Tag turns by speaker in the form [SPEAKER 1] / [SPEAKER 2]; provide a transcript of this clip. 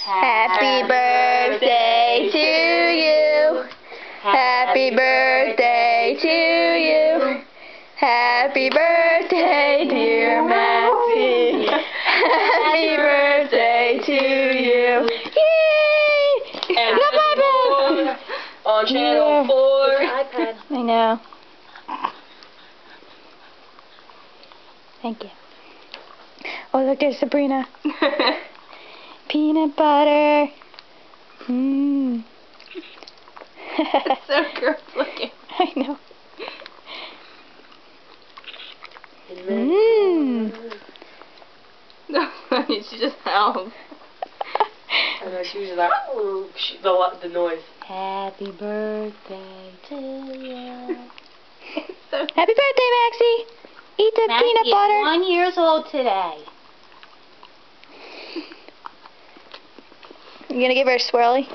[SPEAKER 1] Happy birthday to you. Happy birthday to you. Happy birthday, dear Maxie. Happy birthday to you. Yay!
[SPEAKER 2] And on channel 4.
[SPEAKER 1] iPad. I know. Thank you. Oh, look, there's Sabrina. Peanut butter. Mmm.
[SPEAKER 2] It's so gross looking.
[SPEAKER 1] I know. Mmm.
[SPEAKER 2] No, she just howled.
[SPEAKER 3] I know, she was like, oh, the noise.
[SPEAKER 1] Happy birthday to you.
[SPEAKER 2] So
[SPEAKER 1] Happy birthday, Maxie. Eat the peanut butter.
[SPEAKER 4] 1 year old today.
[SPEAKER 1] You gonna give her a swirly?